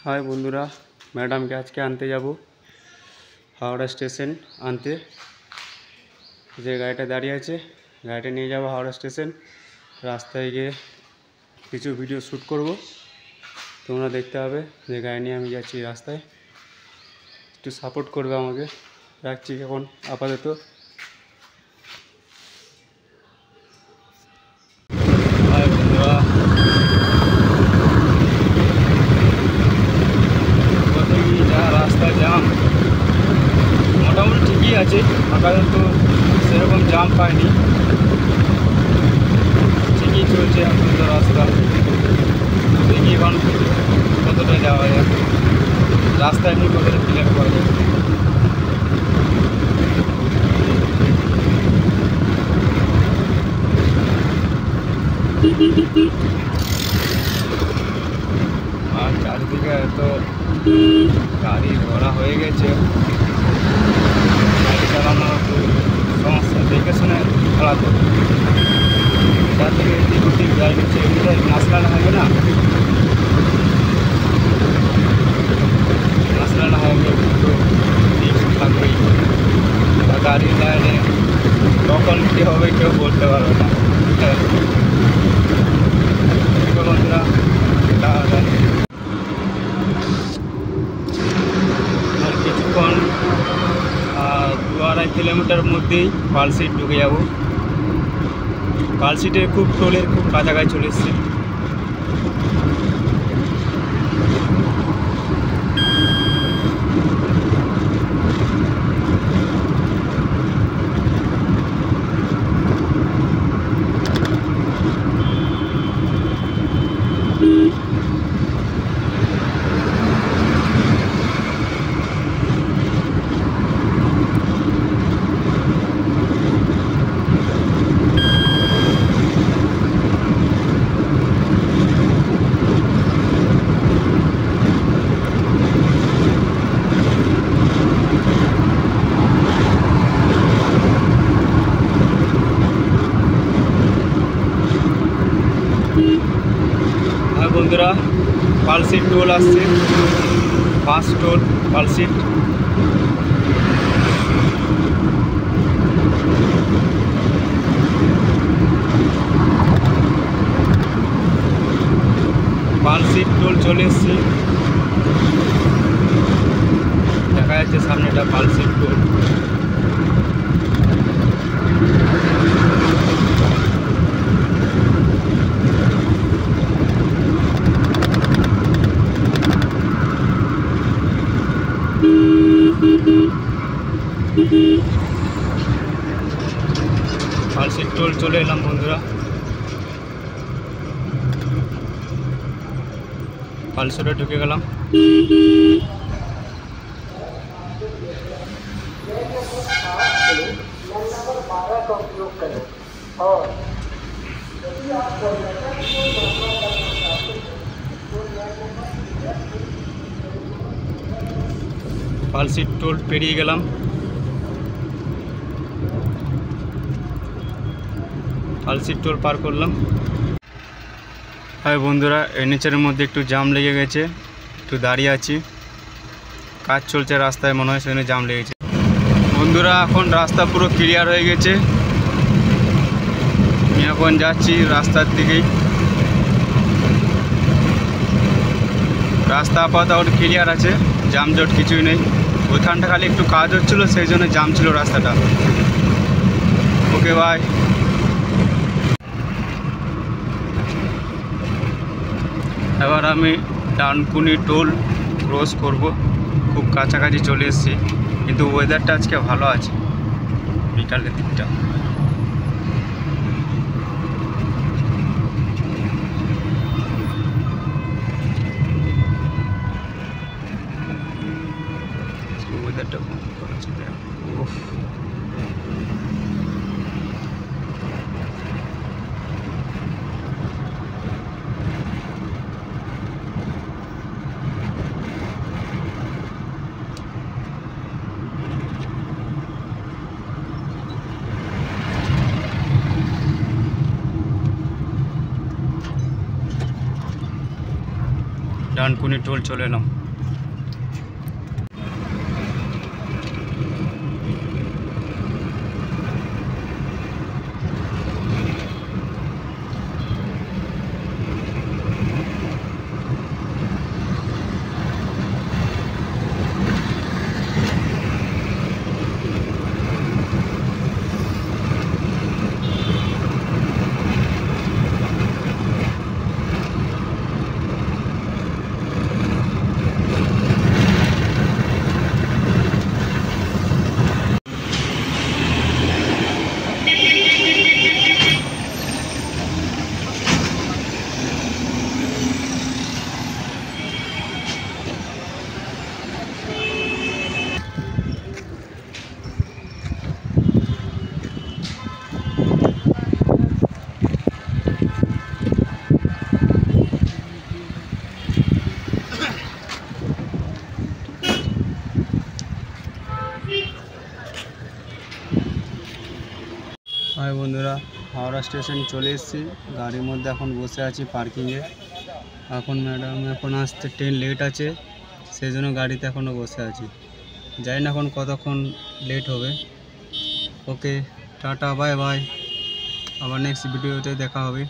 हाय बंधुरा मैडम के आज के आनते जाबो हावड़ा स्टेशन आनते जे गाड़ीटा दाঁড়িয়ে আছে गाड़ीटा নিয়ে যাব हावड़ा स्टेशन রাস্তায় গিয়ে কিছু ভিডিও শ্যুট করব তোমরা দেখতে হবে যে গাড়ি নিয়ে আমি যাচ্ছি রাস্তায় একটু সাপোর্ট করবে আমাকে রাখছি এখন আপাতত হাই বন্ধুরা रास्ता जाम मोटामुटी ठीक ही আছে আপাতত সেরকম জাম পাইনি ঠিকই চলছে আপাতত রাস্তা দেখি এখন কতটা যাওয়া যায় রাস্তা এমনি কতটা ক্লিয়ার করা যায় আর চারিদিকে এত গাড়ি ঘোড়া হয়ে গেছে গাড়ি চালানো সমস্যা দেখে শুনে চালাতে তার থেকে এদিক ওদিক গাড়ি হচ্ছে এগুলো নাচলানো হবে না নাচলানো হবে একটু রিস্ক থাকবেই গাড়ির লাইনে কখন কী হবে কেউ বলতে পারবে না বন্ধুরা কিছুক্ষণ 2-2.5 কিলোমিটার মধ্যেই পালসিট ঢুকে যাব পালসিটের খুব টোলের খুব কাছাকাছি চলে এসেছে বন্ধুরা পালসিট টোল আসছে first toll Palsit Palsit toll চলে এসছে দেখা যাচ্ছে সামনেটা পালসিট টোল পালসিট টোল চলে এলাম বন্ধুরা পালসিটে ঢুকে গেলাম পালসিট টোল পেরিয়ে গেলাম পালসিট টোল পার করলাম হ্যাঁ বন্ধুরা এনএচের মধ্যে একটু জাম লেগে গেছে একটু দাঁড়িয়ে আছি কাজ চলছে রাস্তায় মনে হয় সেখানে জাম লেগেছে বন্ধুরা এখন রাস্তা পুরো ক্লিয়ার হয়ে গেছে আমি এখন যাচ্ছি রাস্তার দিকেই রাস্তা আপাতত ক্লিয়ার আছে জামজট কিছুই নেই ওইখানটা খালি একটু কাজ হচ্ছিলো সেই জন্য জাম ছিল রাস্তাটা ওকে বাই এবার আমি ডানকুনি টোল ক্রস করব খুব কাছাকাছি চলে এসেছি কিন্তু ওয়েদারটা আজকে ভালো আছে বিকালের দিকটা ওয়েদারটা ভালো আছে ডানকুনি টোল চলে এলাম। বন্ধুরা, হাওড়া স্টেশন চলে এসেছি। গাড়ির মধ্যে এখন বসে আছি পার্কিংয়ে। এখন ম্যাডাম এখন আসতে ট্রেন লেট আছে, সেই জন্য গাড়িতে এখনও বসে আছি। জানি না এখন কতক্ষণ লেট হবে। ওকে, টাটা, বাই বাই, আবার নেক্সট ভিডিওতে দেখা হবে।